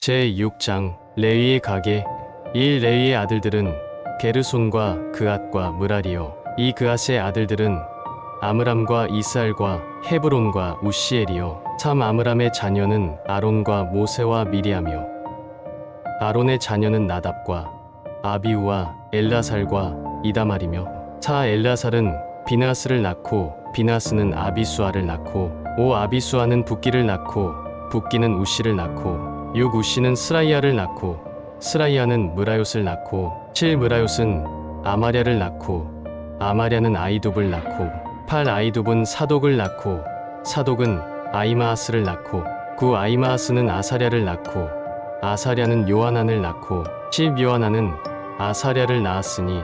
제6장 레위의 가계 1. 레위의 아들들은 게르손과 그앗과 므라리요. 이 그앗의 아들들은 아므람과 이스알과 헤브론과 우시엘이요. 3. 아므람의 자녀는 아론과 모세와 미리암이요. 아론의 자녀는 나답과 아비우와 엘라살과 이다말이며 4. 엘라살은 비나스를 낳고 비나스는 아비수아를 낳고 5. 아비수아는 붓기를 낳고 붓기는 우시를 낳고 6. 우시는 스라이아를 낳고 스라이아는 므라욤을 낳고 7. 므라욤은 아마랴를 낳고 아마랴는 아이둡을 낳고 8. 아이둡은 사독을 낳고 사독은 아이마아스를 낳고 9. 아이마아스는 아사랴를 낳고 아사랴는 요하난을 낳고 10. 요하난은 아사랴를 낳았으니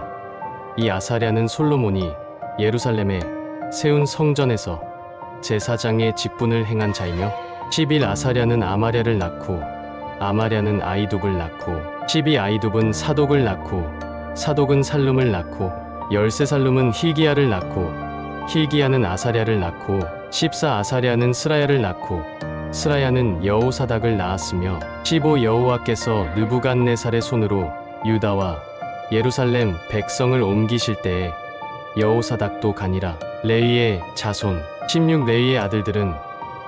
이 아사랴는 솔로몬이 예루살렘에 세운 성전에서 제사장의 직분을 행한 자이며 11. 아사랴는 아마랴를 낳고 아마랴는 아이둡을 낳고 12. 아이둡은 사독을 낳고 사독은 살룸을 낳고 13. 힐기야를 낳고 힐기야는 아사랴를 낳고 14. 아사랴는 스라야를 낳고 스라야는 여호사닥을 낳았으며 15. 여호와께서 느부갓네살의 손으로 유다와 예루살렘 백성을 옮기실 때에 여호사닥도 가니라. 레위의 자손 16. 레위의 아들들은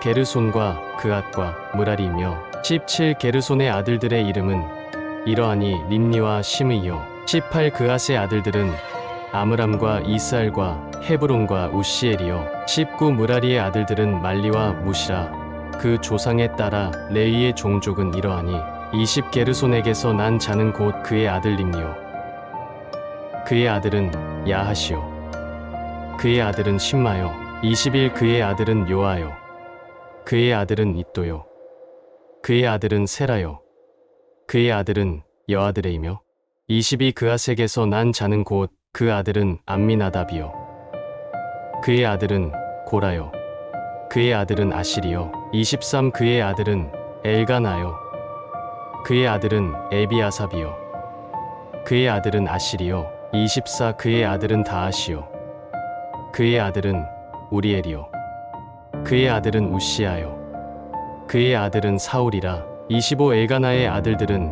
게르손과 그앗과 므라리이며 17. 게르손의 아들들의 이름은 이러하니 림니와 시므이요. 18. 그앗의 아들들은 아므람과 이스알과 헤브론과 우시엘이요. 19. 므라리의 아들들은 말리와 무시라. 그 조상에 따라 레위의 종족은 이러하니 20. 게르손에게서 난 자는 곧 그의 아들 림니요. 그의 아들은 야하시요. 그의 아들은 심마요. 21. 그의 아들은 요아요. 그의 아들은 잇도요. 그의 아들은 세라요. 그의 아들은 여아드레이며 22. 그앗에게서 난 자는 곧 그 아들은 암미나답이요. 그의 아들은 고라요. 그의 아들은 아실이요. 23. 그의 아들은 엘가나요. 그의 아들은 에비아삽이요. 그의 아들은 아실이요. 24. 그의 아들은 다하시요. 그의 아들은 우리엘이요. 그의 아들은 우시아요. 그의 아들은 사울이라. 25. 엘가나의 아들들은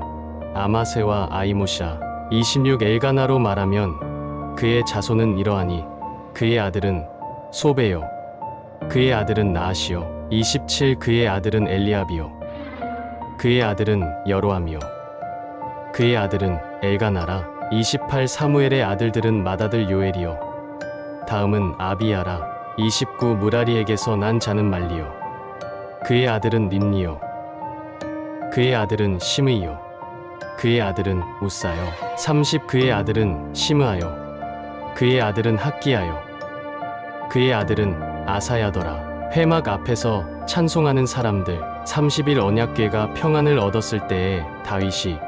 아마세와 아이모샤. 26. 엘가나로 말하면 그의 자손은 이러하니 그의 아들은 소베요. 그의 아들은 나하시요. 27. 그의 아들은 엘리압이요. 그의 아들은 여로함이요. 그의 아들은 엘가나라. 28. 사무엘의 아들들은 맏아들 요엘이요. 다음은 아비야라. 29. 므라리에게서 난 자는 말리요. 그의 아들은 림니요. 그의 아들은 시므이요. 그의 아들은 우사요. 30. 그의 아들은 시므아요. 그의 아들은 학기야요. 그의 아들은 아사야더라. 회막 앞에서 찬송하는 사람들. 30일 언약궤가 평안을 얻었을 때에 다윗이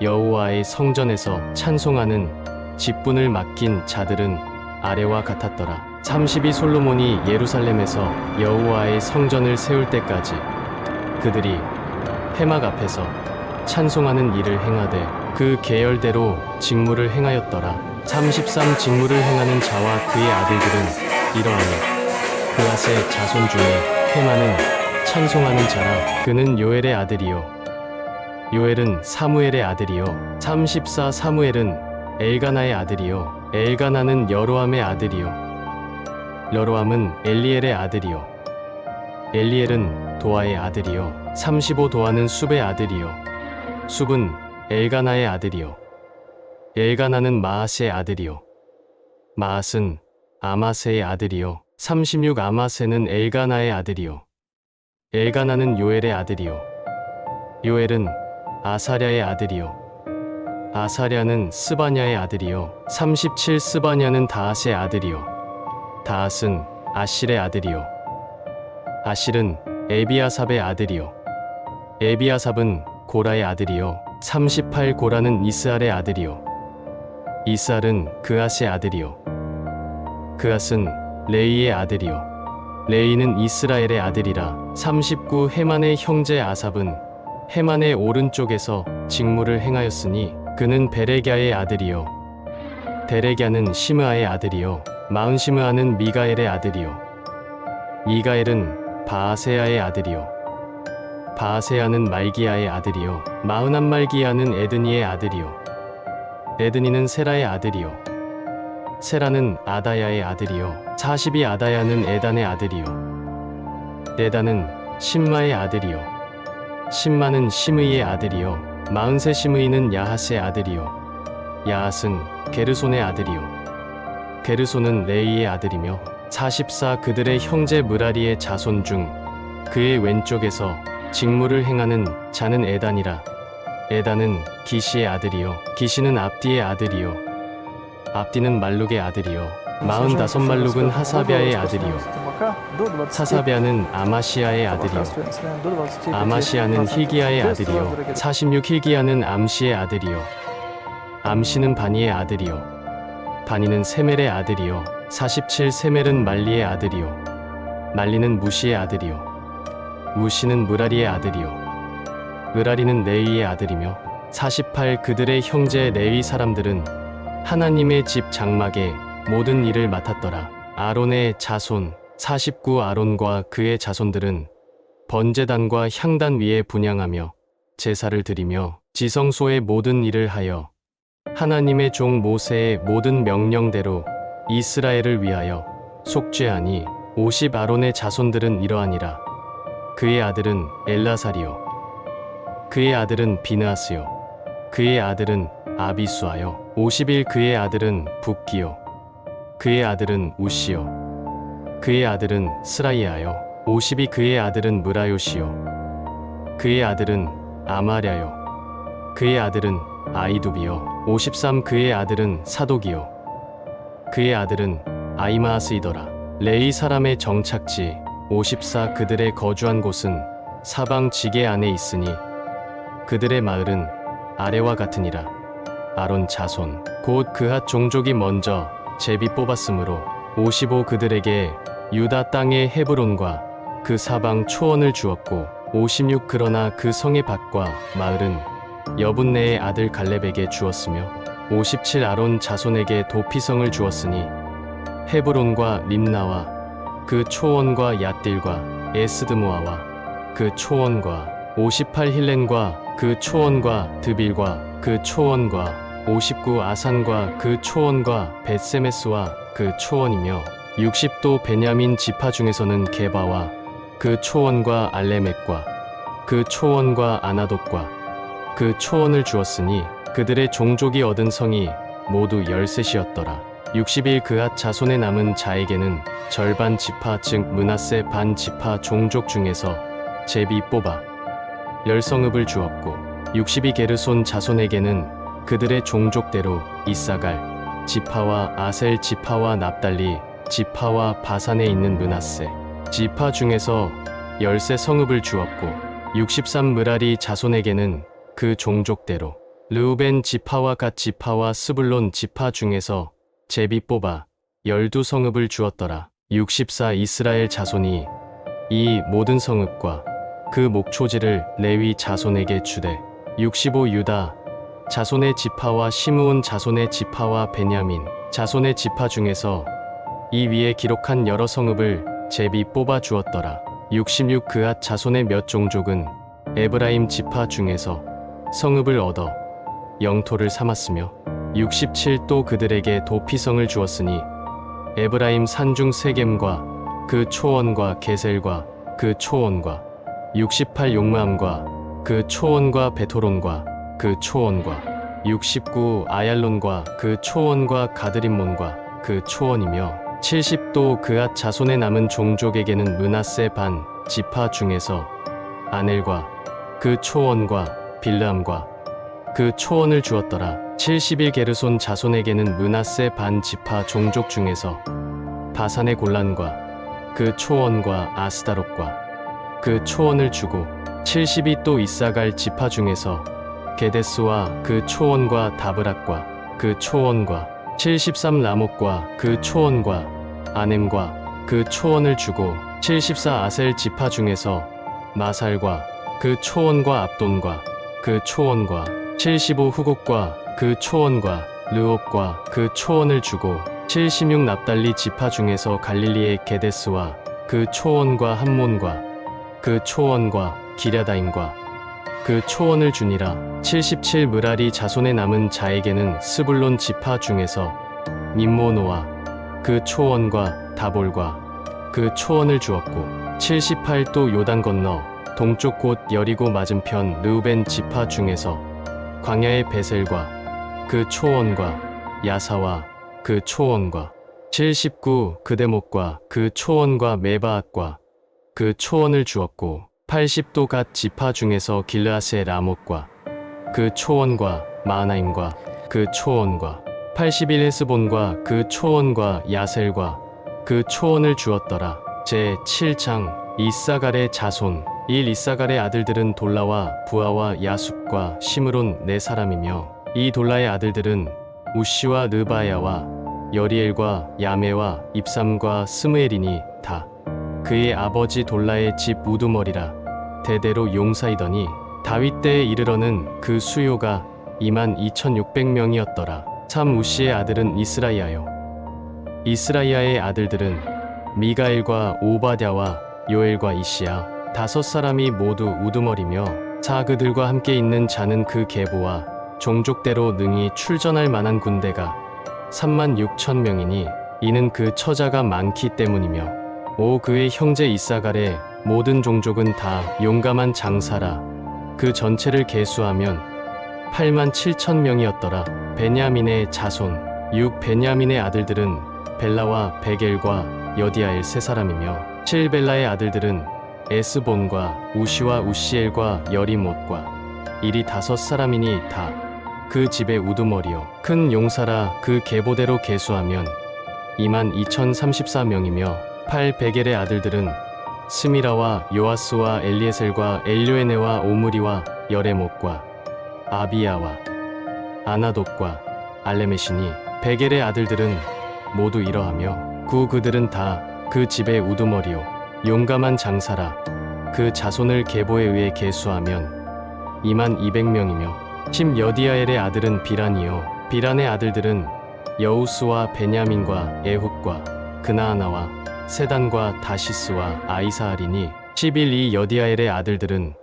여호와의 성전에서 찬송하는 직분을 맡긴 자들은 아래와 같았더라. 32. 솔로몬이 예루살렘에서 여호와의 성전을 세울 때까지 그들이 회막 앞에서 찬송하는 일을 행하되 그 계열대로 직무를 행하였더라. 33. 직무를 행하는 자와 그의 아들들은 이러하니 그앗의 자손 중에 헤만은 찬송하는 자라. 그는 요엘의 아들이요. 요엘은 사무엘의 아들이요. 34. 사무엘은 엘가나의 아들이요. 엘가나는 여로함의 아들이요. 여로함은 엘리엘의 아들이요. 엘리엘은 도아의 아들이요. 35. 도아는 숲의 아들이요. 숲은 엘가나의 아들이요. 엘가나는 마앗의 아들이요. 마앗은 아마세의 아들이요. 36. 아마세는 엘가나의 아들이요. 엘가나는 요엘의 아들이요. 요엘은 아사랴의 아들이요. 아사랴는 스바냐의 아들이요. 37. 스바냐는 다앗의 아들이요. 다앗은 아실의 아들이요. 아실은 에비아삽의 아들이요. 에비아삽은 고라의 아들이요. 38. 고라는 이스알의 아들이요. 이스알은 그앗의 아들이요. 그앗은 레이의 아들이요. 레이는 이스라엘의 아들이라. 39. 헤만의 형제 아삽은 헤만의 오른쪽에서 직무를 행하였으니 그는 베레갸의 아들이요. 베레갸는 시므아의 아들이요. 40. 시므아는 미가엘의 아들이요. 미가엘은 바아세야의 아들이요. 바아세아는 말기야의 아들이요 41말기야는 에드니의 아들이요 에드니는 세라의 아들이요 세라는 아다야의 아들이요 40이 아다야는 에단의 아들이요 에단은 심마의 아들이요 심마는 시므이의 아들이요 43 시므이는 야핫의 아들이요 야핫은 게르손의 아들이요 게르손은 레이의 아들이며 44 그들의 형제 무라리의 자손 중 그의 왼쪽에서 직무를 행하는 자는 에단이라 에단은 기시의 아들이요 기시는 압디의 아들이요 압디는 말룩의 아들이요 45 말룩은 하사비아의 아들이요 사사비아는 아마시아의 아들이요 아마시아는 힐기야의 아들이요 46 힐기야는 암시의 아들이요 암시는 바니의 아들이요 바니는 세멜의 아들이요 47 세멜은 말리의 아들이요 말리는 무시의 아들이요 무시는 무라리의 아들이요 무라리는 레위의 아들이며 48 그들의 형제 레위 사람들은 하나님의 집 장막의 모든 일을 맡았더라. 아론의 자손 49 아론과 그의 자손들은 번제단과 향단 위에 분향하며 제사를 드리며 지성소의 모든 일을 하여 하나님의 종 모세의 모든 명령대로 이스라엘을 위하여 속죄하니 50 아론의 자손들은 이러하니라. 그의 아들은 엘라살이요 그의 아들은 비느하스요 그의 아들은 아비수아요 51 그의 아들은 붓기요 그의 아들은 우시요 그의 아들은 스라이아요 52 그의 아들은 무라요시요 그의 아들은 아마랴요 그의 아들은 아이두비요 53 그의 아들은 사독이요 그의 아들은 아이마하스이더라. 레위 사람의 정착지 54 그들의 거주한 곳은 사방 지게 안에 있으니 그들의 마을은 아래와 같으니라. 아론 자손 곧 그핫 종족이 먼저 제비 뽑았으므로 55 그들에게 유다 땅의 헤브론과 그 사방 초원을 주었고 56 그러나 그 성의 밭과 마을은 여분네의 아들 갈렙에게 주었으며 57 아론 자손에게 도피성을 주었으니 헤브론과 림나와 그 초원과 얏딜과 에스드모아와 그 초원과 58 힐렌과 그 초원과 드빌과 그 초원과 59 아산과 그 초원과 벳세메스와 그 초원이며 60도 베냐민 지파 중에서는 게바와 그 초원과 알레멕과 그 초원과 아나돗과 그 초원을 주었으니 그들의 종족이 얻은 성이 모두 13이었더라. 60일 그핫 자손에 남은 자에게는 절반 지파 즉 므낫세 반 지파 종족 중에서 제비 뽑아 10성읍을 주었고 62 게르손 자손에게는 그들의 종족대로 이사갈 지파와 아셀 지파와 납달리 지파와 바산에 있는 므낫세 지파 중에서 13성읍을 주었고 63 므라리 자손에게는 그 종족대로 르우벤 지파와 갓 지파와 스불론 지파 중에서 제비 뽑아 12성읍을 주었더라. 64 이스라엘 자손이 이 모든 성읍과 그 목초지를 레위 자손에게 주되 65 유다 자손의 지파와 시므온 자손의 지파와 베냐민 자손의 지파 중에서 이 위에 기록한 여러 성읍을 제비 뽑아 주었더라. 66 그핫 자손의 몇 종족은 에브라임 지파 중에서 성읍을 얻어 영토를 삼았으며 67 또 그들에게 도피성을 주었으니 에브라임 산중 세겜과 그 초원과 게셀과 그 초원과 68 용마함과 그 초원과 베토론과 그 초원과 69 아얄론과 그 초원과 가드림몬과 그 초원이며 70도 그핫 자손에 남은 종족에게는 므낫세 반 지파 중에서 아넬과 그 초원과 빌르함과 그 초원을 주었더라. 71 게르손 자손에게는 므낫세 반 지파 종족 중에서 바산의 골란과 그 초원과 아스다롯과 그 초원을 주고 72 또 이사갈 지파 중에서 게데스와 그 초원과 다브락과 그 초원과 73 라못과 그 초원과 아넴과 그 초원을 주고 74 아셀 지파 중에서 마살과 그 초원과 압돈과 그 초원과 75 후곡과 그 초원과 르옵과 그 초원을 주고 76 납달리 지파 중에서 갈릴리의 게데스와 그 초원과 함몬과 그 초원과 기랴다임과 그 초원을 주니라. 77 므라리 자손에 남은 자에게는 스불론 지파 중에서 님모노와 그 초원과 다볼과 그 초원을 주었고 78 또 요단 건너 동쪽 곧 여리고 맞은편 르우벤 지파 중에서 광야의 베셀과 그 초원과 야사와 그 초원과 79 그대목과 그 초원과 메바앗과 그 초원을 주었고 80 또 갓 지파 중에서 길르앗의 라못과 그 초원과 마하나임과 그 초원과 81 헤스본과 그 초원과 야셀과 그 초원을 주었더라. 제 7장 이사갈의 자손 1 이사갈의 아들들은 돌라와 부하와 야숲과 시므론 네 사람이며 이 돌라의 아들들은 우시와 르바야와 여리엘과 야메와 입삼과 스므엘이니 다 그의 아버지 돌라의 집 우두머리라. 대대로 용사이더니 다윗 때에 이르러는 그 수요가 22,600명이었더라. 참 우시의 아들은 이스라이아요. 이스라이아의 아들들은 미가엘과 오바댜와 요엘과 이시야 다섯 사람이 모두 우두머리며 자 그들과 함께 있는 자는 그 계보와 종족대로 능히 출전할 만한 군대가 36,000명이니 이는 그 처자가 많기 때문이며 오 그의 형제 이사갈의 모든 종족은 다 용감한 장사라. 그 전체를 계수하면 87,000명이었더라. 베냐민의 자손 6 베냐민의 아들들은 벨라와 베겔과 여디아엘 세 사람이며 7 벨라의 아들들은 에스본과 우시와 우시엘과 여리못과 일이 다섯 사람이니 다 그 집의 우두머리요 큰 용사라. 그 계보대로 계수하면 22,034명이며 8 베겔의 아들들은 스미라와 요아스와 엘리에셀과 엘료에네와 오므리와 여레못과 아비야와 아나돗과 알레메시니 베겔의 아들들은 모두 이러하며 9 그들은 다 그 집의 우두머리요 용감한 장사라. 그 자손을 계보에 의해 계수하면 22,200명이며 10 여디아엘의 아들은 비란이요 비란의 아들들은 여우스와 베냐민과 에훗과 그나아나와 세단과 다시스와 아이사알이니 11 이 여디아엘의 아들들은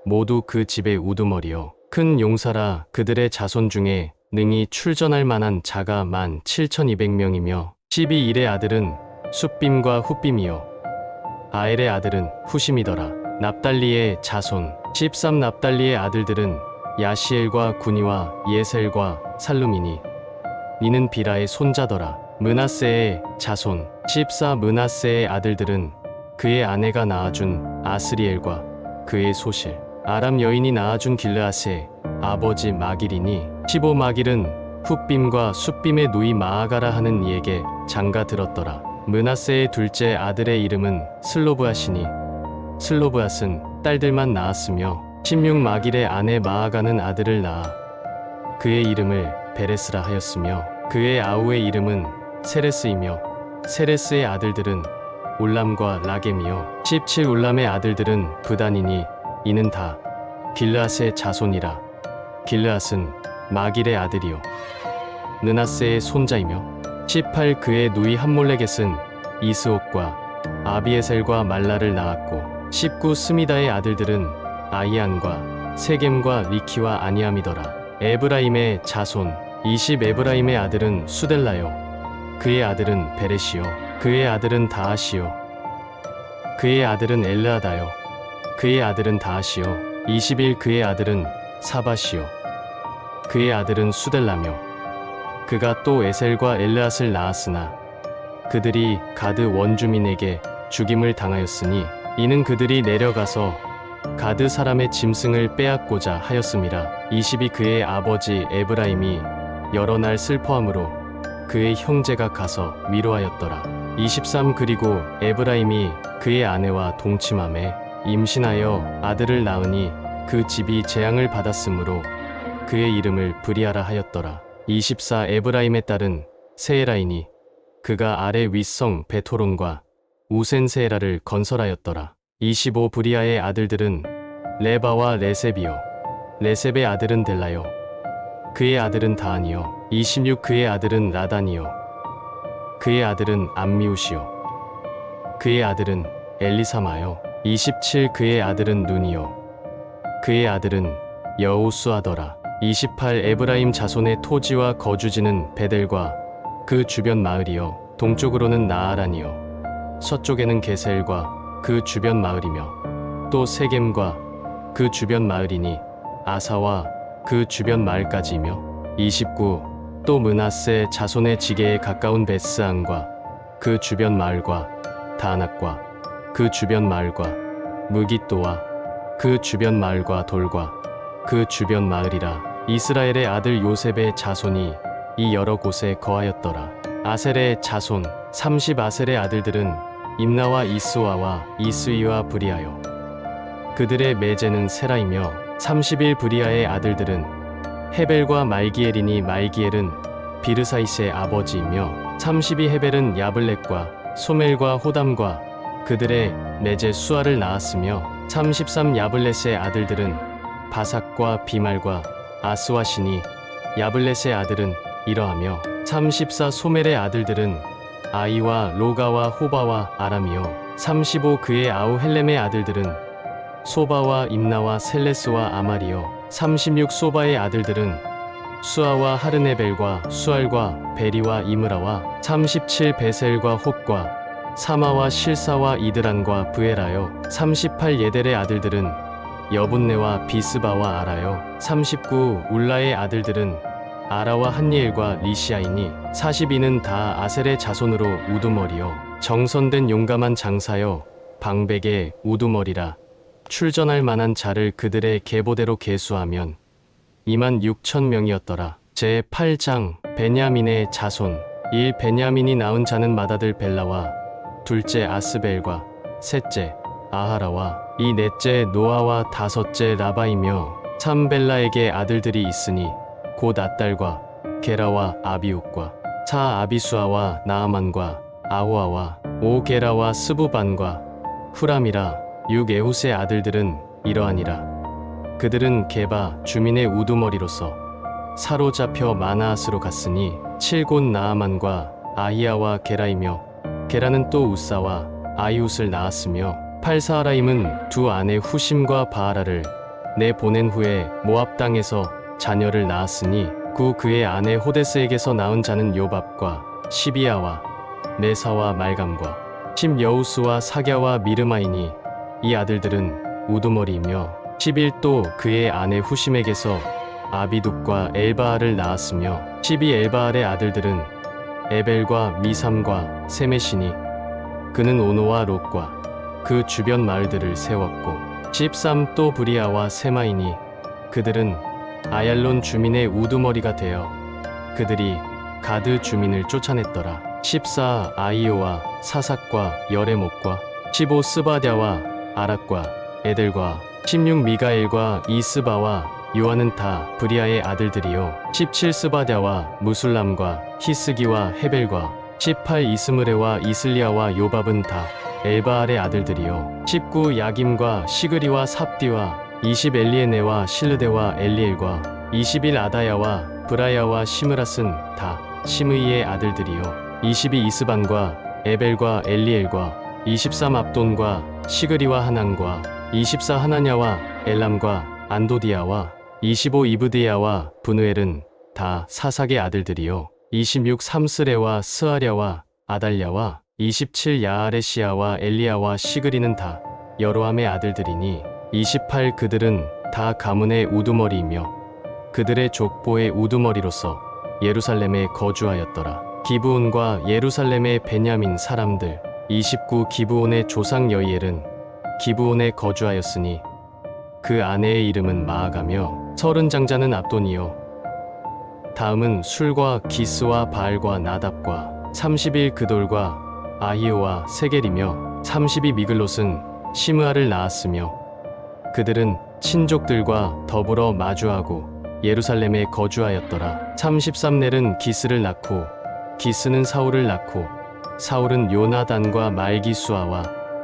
모두 그 집의 우두머리요 큰 용사라. 그들의 자손 중에 능히 출전할 만한 자가 17,200명이며 12 일의 아들은 숫빔과 훗빔이요 아엘의 아들은 후심이더라. 납달리의 자손 13 납달리의 아들들은 야시엘과 구니와 예셀과 살룸이니 이는 비라의 손자더라. 므낫세의 자손 14 므낫세의 아들들은 그의 아내가 낳아준 아스리엘과 그의 소실 아람 여인이 낳아준 길르앗의 아버지 마길이니 15 마길은 훗빔과 숫빔의 누이 마아가라 하는 이에게 장가 들었더라. 므낫세의 둘째 아들의 이름은 슬로브앗이니 슬로브앗은 딸들만 낳았으며 16 마길의 아내 마아가는 아들을 낳아 그의 이름을 베레스라 하였으며 그의 아우의 이름은 세레스이며 세레스의 아들들은 울람과 라겜이요 17 울람의 아들들은 브단이니 이는 다 길르앗의 자손이라. 길르앗은 마길의 아들이요 느낫세의 손자이며 18 그의 누이 함몰레겟은 이스옥과 아비에셀과 말라를 낳았고 19 스미다의 아들들은 아이안과 세겜과 리키와 아니암이더라. 에브라임의 자손 20 에브라임의 아들은 수델라요 그의 아들은 베레시요 그의 아들은 다하시요 그의 아들은 엘르아다요 그의 아들은 다하시요 21 그의 아들은 사바시요 그의 아들은 수델라며 그가 또 에셀과 엘르앗을 낳았으나 그들이 가드 원주민에게 죽임을 당하였으니 이는 그들이 내려가서 가드 사람의 짐승을 빼앗고자 하였음이라. 22 그의 아버지 에브라임이 여러 날 슬퍼함으로 그의 형제가 가서 위로하였더라. 23 그리고 에브라임이 그의 아내와 동침함에 임신하여 아들을 낳으니 그 집이 재앙을 받았으므로 그의 이름을 브리아라 하였더라. 24 에브라임의 딸은 세에라이니 그가 아래 윗성 베토론과 우센세에라를 건설하였더라. 25 브리아의 아들들은 레바와 레셉이요 레셉의 아들은 델라요 그의 아들은 다한이요 26 그의 아들은 라단이요 그의 아들은 암미우시요 그의 아들은 엘리사마요 27 그의 아들은 눈이요 그의 아들은 여호수아더라. 28 에브라임 자손의 토지와 거주지는 베델과 그 주변 마을이요 동쪽으로는 나아란이요 서쪽에는 게셀과 그 주변 마을이며 또 세겜과 그 주변 마을이니 아사와 그 주변 마을까지이며 29 또 므낫세 자손의 지게에 가까운 베스안과 그 주변 마을과 다낙과 그 주변 마을과 무깃도와 그 주변 마을과 돌과 그 주변 마을이라. 이스라엘의 아들 요셉의 자손이 이 여러 곳에 거하였더라. 아셀의 자손 30 아셀의 아들들은 임나와 이스와와 이스위와 브리아요. 그들의 매제는 세라이며 31 브리아의 아들들은 헤벨과 말기엘이니 말기엘은 비르사이스의 아버지이며 32 헤벨은 야블렛과 소멜과 호담과 그들의 매제 수아를 낳았으며 33 야블렛의 아들들은 바삭과 비말과 아스와시니 야블렛의 아들은 이러하며 34 소멜의 아들들은 아이와 로가와 호바와 아람이요 35 그의 아우헬렘의 아들들은 소바와 임나와 셀레스와 아말이요 36 소바의 아들들은 수아와 하르네벨과 수알과 베리와 이므라와 37 베셀과 홉과 사마와 실사와 이드란과 브에라요 38 예델의 아들들은 여분네와 비스바와 아라요 39 울라의 아들들은 아라와 한니엘과 리시아이니 42는 다 아셀의 자손으로 우두머리요 정선된 용감한 장사요 방백의 우두머리라. 출전할 만한 자를 그들의 계보대로 계수하면 2만 6천 명이었더라. 제 8장 베냐민의 자손 1 베냐민이 낳은 자는 맏아들 벨라와 둘째 아스벨과 셋째 아하라와 이 넷째 노아와 다섯째 라바이며 3 벨라에게 아들들이 있으니 곧 앗달과 게라와 아비욱과 4 아비수아와 나아만과 아호아와 5 게라와 스부반과 후람이라. 6 에훗의 아들들은 이러하니라. 그들은 게바 주민의 우두머리로서 사로잡혀 마나앗으로 갔으니 7 곧 나아만과 아히야와 게라이며 게라는 또 우사와 아이웃을 낳았으며 8 사하라임은 두 아내 후심과 바하라를 내보낸 후에 모압 땅에서 자녀를 낳았으니 9 그의 아내 호데스에게서 낳은 자는 요밥과 시비야와 메사와 말감과 10 여우스와 사갸와 미르마이니 이 아들들은 우두머리이며 11 또 그의 아내 후심에게서 아비둑과 엘바알을 낳았으며 12 엘바알의 아들들은 에벨과 미삼과 세메시니 그는 오노와 롯과 그 주변 마을들을 세웠고 13 또 브리아와 세마이니 그들은 아얄론 주민의 우두머리가 되어 그들이 가드 주민을 쫓아냈더라. 14 아이오와 사삭과 여레목과 15 스바랴와 아락과 에델과 16 미가엘과 이스바와 요한은 다 브리아의 아들들이요 17 스바랴와 무술람과 히스기와 헤벨과 18 이스므레와 이슬리아와 요밥은 다 엘바알의 아들들이요 19 야김과 시그리와 삽디와 20 엘리에네와 실르데와 엘리엘과 21 아다야와 브라야와 시므랏은 다 시므이의 아들들이요 22 이스반과 에벨과 엘리엘과 23 압돈과 시그리와 하난과 24 하나냐와 엘람과 안도디아와 25 이브디야와 브누엘은 다 사삭의 아들들이요 26 삼스레와 스아랴와 아달랴와 27 야아레시아와 엘리야와 시그리는 다 여로함의 아들들이니 28 그들은 다 가문의 우두머리이며 그들의 족보의 우두머리로서 예루살렘에 거주하였더라. 기브온과 예루살렘의 베냐민 사람들 29 기브온의 조상 여이엘은 기브온에 거주하였으니 그 아내의 이름은 마아가며 30 장자는 압돈이요 다음은 술과 기스와 바알과 나답과 31 그돌과 아히오와 세겔이며 32 미글롯은 시므아를 낳았으며 그들은 친족들과 더불어 마주하고 예루살렘에 거주하였더라. 33 넬은 기스를 낳고 기스는 사울을 낳고 사울은 요나단과 말기수아와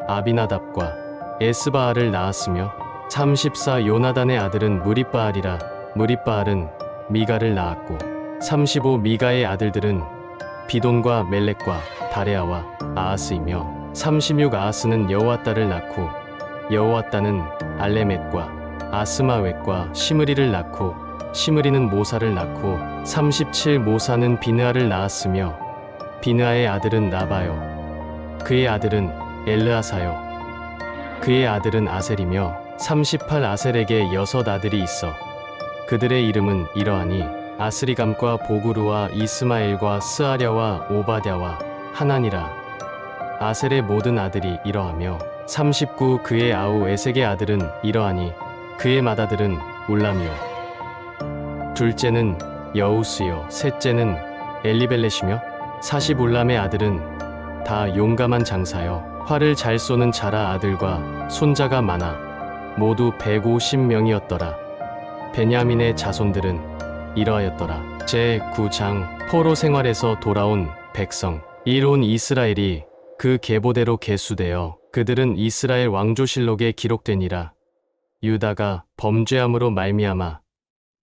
아비나답과 에스바알을 낳았으며 34 요나단의 아들은 무립바알이라. 무립바알은 미가를 낳았고 35 미가의 아들들은 비돈과 멜렉과 다레아와 아하스이며 36 아하스는 여호와따를 낳고 여호와따는 알레멧과 아스마웻과 시므리를 낳고 시므리는 모사를 낳고 37 모사는 비느아를 낳았으며 비느아의 아들은 나바요 그의 아들은 엘르아사요 그의 아들은 아셀이며 38 아셀에게 6 아들이 있어 그들의 이름은 이러하니 아스리감과 보구르와 이스마엘과 스아랴와 오바댜와 하나니라. 아셀의 모든 아들이 이러하며 39 그의 아우 에색의 아들은 이러하니 그의 맏아들은 울람이요 둘째는 여우스요 셋째는 엘리벨렛이며 40 울람의 아들은 다 용감한 장사여 활을 잘 쏘는 자라 아들과 손자가 많아 모두 150명이었더라. 베냐민의 자손들은 이러하였더라. 제9장 포로 생활에서 돌아온 백성. 이론 이스라엘이 그 계보대로 계수되어 그들은 이스라엘 왕조실록에 기록되니라. 유다가 범죄함으로 말미암아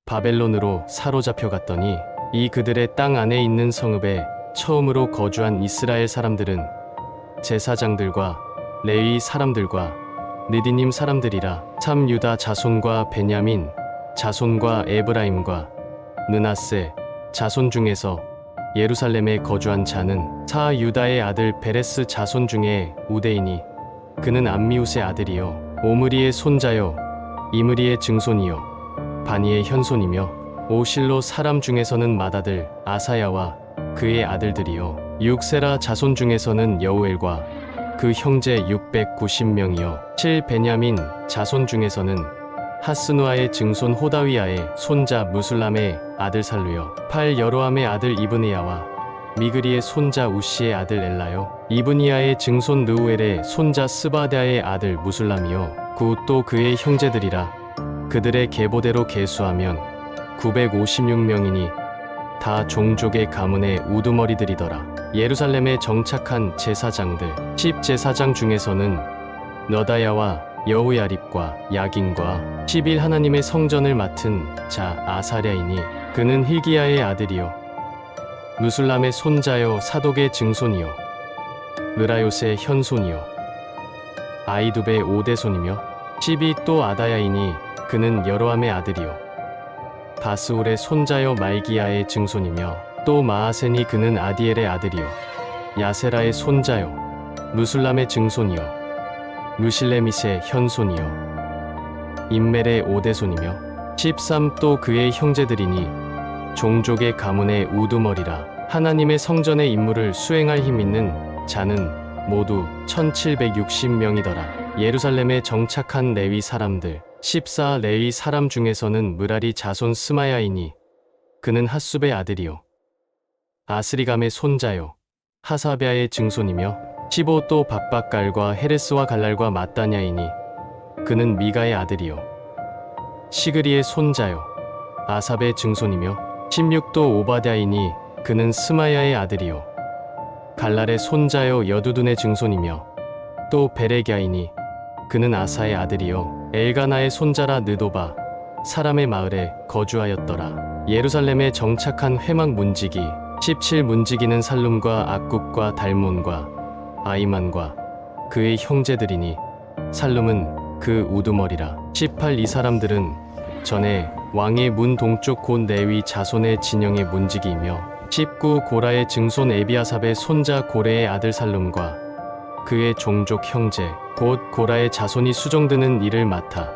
바벨론으로 사로잡혀갔더니 이 그들의 땅 안에 있는 성읍에 처음으로 거주한 이스라엘 사람들은 제사장들과 레위 사람들과 느디님 사람들이라. 참 유다 자손과 베냐민 자손과 에브라임과 므낫세 자손 중에서 예루살렘에 거주한 자는 사 유다의 아들 베레스 자손 중에 우데이니 그는 암미웃의 아들이요 오므리의 손자요 이므리의 증손이요 바니의 현손이며 오실로 사람 중에서는 맏아들 아사야와 그의 아들들이요 육세라 자손 중에서는 여우엘과 그 형제 690명이요 7 베냐민 자손 중에서는 하스누아의 증손 호다위아의 손자 무술람의 아들 살루요 8 여로함의 아들 이브니야와 미그리의 손자 우시의 아들 엘라요 이브니야의 증손 느우엘의 손자 스바다의 아들 무술람이요 9 또 그의 형제들이라. 그들의 계보대로 계수하면 956명이니 다 종족의 가문의 우두머리들이더라. 예루살렘에 정착한 제사장들 10 제사장 중에서는 너다야와 여우야립과 야긴과 11 하나님의 성전을 맡은 자 아사랴이니 그는 hil기야의 아들이요 무술람의 손자요 사독의 증손이요 느라요스의 현손이요 아이두베의 오대손이며 12 또 아다야이니 그는 여로함의 아들이요 바스울의 손자요 말기야의 증손이며 또 마아센이 그는 아디엘의 아들이요 야세라의 손자요 무술람의 증손이요 루실레밋의 현손이요 임멜의 오대손이며 13 또 그의 형제들이니 종족의 가문의 우두머리라. 하나님의 성전의 임무를 수행할 힘 있는 자는 모두 1760명이더라. 예루살렘에 정착한 레위 사람들 14 레위 사람 중에서는 므라리 자손 스마야이니 그는 핫숲의 아들이요 아스리감의 손자요 하사랴의 증손이며 15 또 박박갈과 헤레스와 갈랄과 마따냐이니 그는 미가의 아들이요 시그리의 손자요 아삽의 증손이며 16 또 오바댜이니 그는 스마야의 아들이요 갈랄의 손자요 여두둔의 증손이며 또 베레갸이니 그는 아사의 아들이요 엘가나의 손자라 느도바 사람의 마을에 거주하였더라. 예루살렘에 정착한 회막 문지기 17 문지기는 살룸과 악굽과 달몬과 아이만과 그의 형제들이니 살룸은 그 우두머리라. 18 이 사람들은 전에 왕의 문 동쪽 곧 레위 자손의 진영의 문지기이며 19 고라의 증손 에비아삽의 손자 고레의 아들 살룸과 그의 종족 형제 곧 고라의 자손이 수종드는 일을 맡아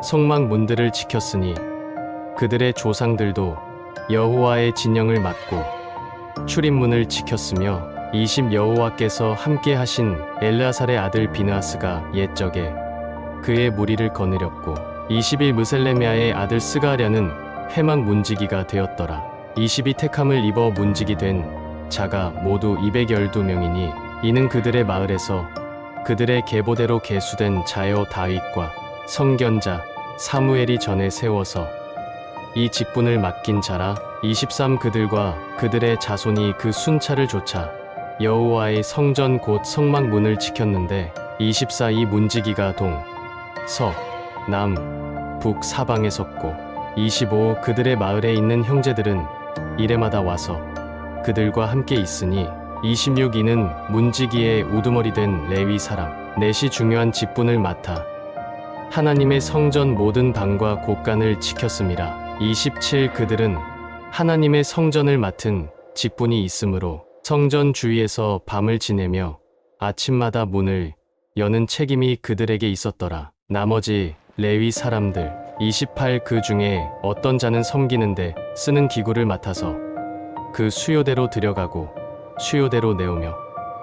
성막 문들을 지켰으니 그들의 조상들도 여호와의 진영을 맡고 출입문을 지켰으며 20 여호와께서 함께 하신 엘르아살의 아들 비느하스가 옛적에 그의 무리를 거느렸고 21 무셀레미아의 아들 스가랴는 회막 문지기가 되었더라. 22 택함을 입어 문지기 된 자가 모두 212명이니 이는 그들의 마을에서 그들의 계보대로 계수된 자요 다윗과 성견자 사무엘이 전에 세워서 이 직분을 맡긴 자라. 23 그들과 그들의 자손이 그 순찰을 좇아 여호와의 성전 곧 성막 문을 지켰는데 24 이 문지기가 동, 서, 남, 북 사방에 섰고 25 그들의 마을에 있는 형제들은 이레마다 와서 그들과 함께 있으니 26 이는 문지기의 우두머리 된 레위 사람 넷이 중요한 직분을 맡아 하나님의 성전 모든 방과 곳간을 지켰음이라. 27 그들은 하나님의 성전을 맡은 직분이 있으므로 성전 주위에서 밤을 지내며 아침마다 문을 여는 책임이 그들에게 있었더라. 나머지 레위 사람들 28 그 중에 어떤 자는 섬기는데 쓰는 기구를 맡아서 그 수요대로 들여가고 수요대로 내오며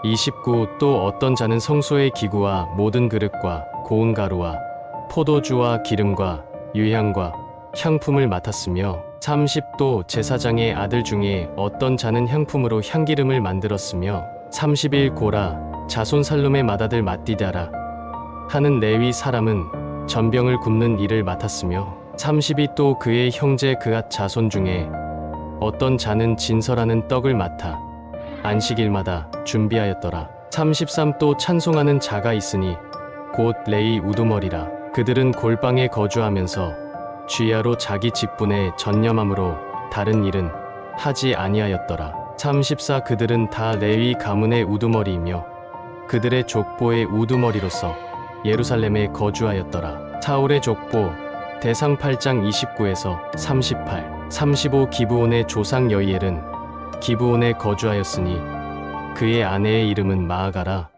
29 또 어떤 자는 성소의 기구와 모든 그릇과 고운 가루와 포도주와 기름과 유향과 향품을 맡았으며 30 또 제사장의 아들 중에 어떤 자는 향품으로 향기름을 만들었으며 31 고라 자손 살룸의 맏아들 맏디다라 하는 레위 사람은 전병을 굽는 일을 맡았으며 32 또 그의 형제 그앗 자손 중에 어떤 자는 진설하는 떡을 맡아 안식일마다 준비하였더라. 33 또 찬송하는 자가 있으니 곧 레위 우두머리라. 그들은 골방에 거주하면서 주야로 자기 직분에 전념함으로 다른 일은 하지 아니하였더라. 34 그들은 다 레위 가문의 우두머리이며 그들의 족보의 우두머리로서 예루살렘에 거주하였더라. 사울의 족보 대상 8장 29에서 38 35 기브온의 조상 여이엘은 기브온에 거주하였으니 그의 아내의 이름은 마아가라.